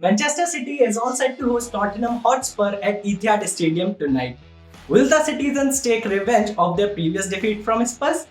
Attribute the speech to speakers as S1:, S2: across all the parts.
S1: Manchester City is all set to host Tottenham Hotspur at Etihad Stadium tonight. Will the citizens take revenge of their previous defeat from Spurs?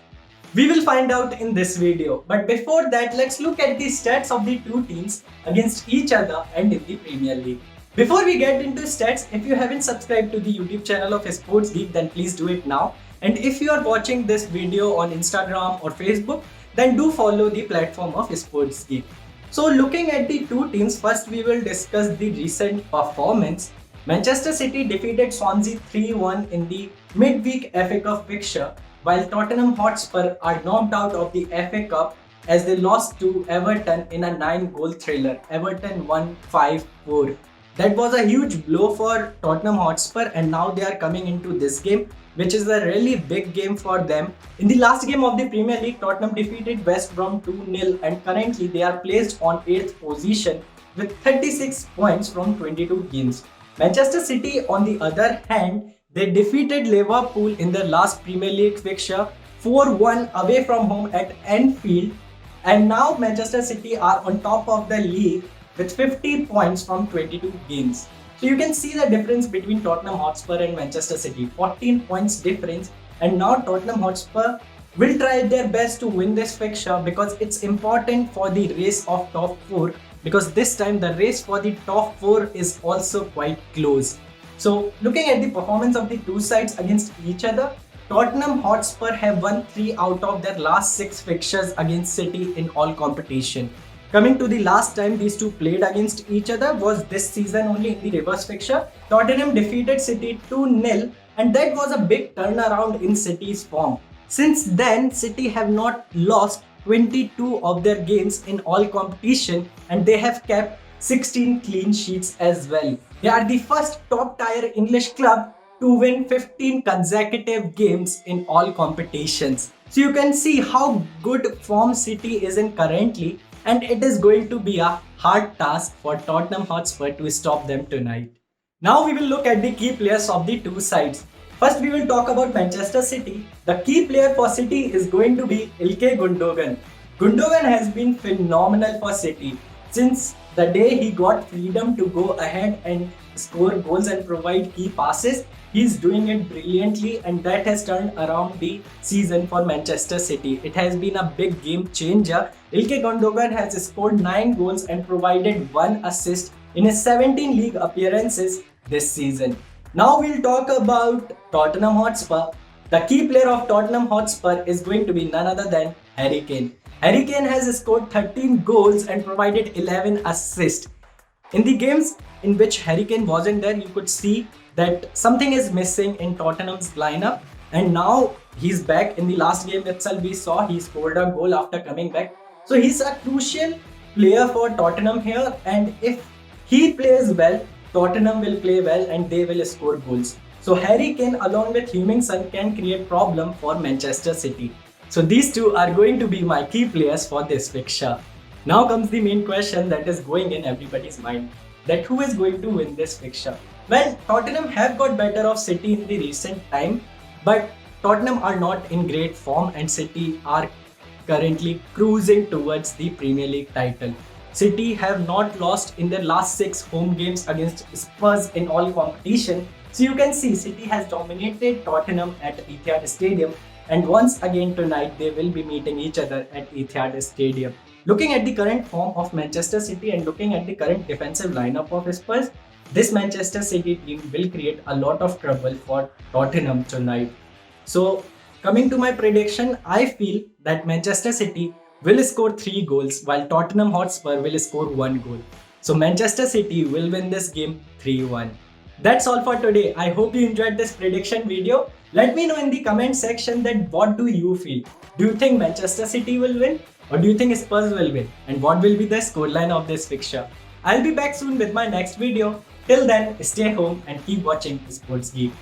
S1: We will find out in this video. But before that, let's look at the stats of the two teams against each other and in the Premier League. Before we get into stats, if you haven't subscribed to the YouTube channel of Sports Geek, then please do it now. And if you are watching this video on Instagram or Facebook, then do follow the platform of Sports Geek. So looking at the two teams, first we will discuss the recent performance. Manchester City defeated Swansea 3-1 in the midweek FA Cup fixture, while Tottenham Hotspur are knocked out of the FA Cup as they lost to Everton in a 9-goal thriller. Everton won 5-4. That was a huge blow for Tottenham Hotspur, and now they are coming into this game, which is a really big game for them. In the last game of the Premier League, Tottenham defeated West Brom 2-0, and currently they are placed on 8th position with 36 points from 22 games. Manchester City, on the other hand, they defeated Liverpool in their last Premier League fixture 4-1 away from home at Anfield, and now Manchester City are on top of the league with 50 points from 22 games. So you can see the difference between Tottenham Hotspur and Manchester City, 14 points difference, and now Tottenham Hotspur will try their best to win this fixture because it's important for the race of top 4, because this time the race for the top 4 is also quite close. So looking at the performance of the two sides against each other, Tottenham Hotspur have won 3 out of their last 6 fixtures against City in all competition. Coming to the last time these two played against each other was this season only in the reverse fixture. Tottenham defeated City 2-0, and that was a big turnaround in City's form. Since then, City have not lost 22 of their games in all competition, and they have kept 16 clean sheets as well. They are the first top tier English club to win 15 consecutive games in all competitions. So you can see how good form City is in currently, and it is going to be a hard task for Tottenham Hotspur to stop them tonight. Now we will look at the key players of the two sides. First we will talk about Manchester City. The key player for City is going to be Ilkay Gundogan. Gundogan has been phenomenal for City since the day he got freedom to go ahead and score goals and provide key passes. He's doing it brilliantly, and that has turned around the season for Manchester City. It has been a big game changer. Ilkay Gundogan has scored 9 goals and provided 1 assist in his 17 league appearances this season. Now we'll talk about Tottenham Hotspur. The key player of Tottenham Hotspur is going to be none other than Harry Kane. Harry Kane has scored 13 goals and provided 11 assists. In the games in which Harry Kane wasn't there, you could see that something is missing in Tottenham's lineup, and now he's back. In the last game itself, we saw he scored a goal after coming back. So he's a crucial player for Tottenham here, and if he plays well, Tottenham will play well and they will score goals. So Harry Kane along with Heung-min Son can create problem for Manchester City. So these two are going to be my key players for this fixture. Now comes the main question that is going in everybody's mind, that who is going to win this fixture? Well, Tottenham have got better of City in the recent time, but Tottenham are not in great form and City are currently cruising towards the Premier League title. City have not lost in their last 6 home games against Spurs in all competition. So you can see City has dominated Tottenham at Etihad Stadium, and once again tonight they will be meeting each other at Etihad Stadium. Looking at the current form of Manchester City and looking at the current defensive lineup of Spurs, this Manchester City team will create a lot of trouble for Tottenham tonight. So coming to my prediction, I feel that Manchester City will score 3 goals while Tottenham Hotspur will score 1 goal. So Manchester City will win this game 3-1. That's all for today. I hope you enjoyed this prediction video. Let me know in the comment section that what do you feel? Do you think Manchester City will win? Or do you think Spurs will win? And what will be the scoreline of this fixture? I'll be back soon with my next video. Till then, stay home and keep watching Sports Geek.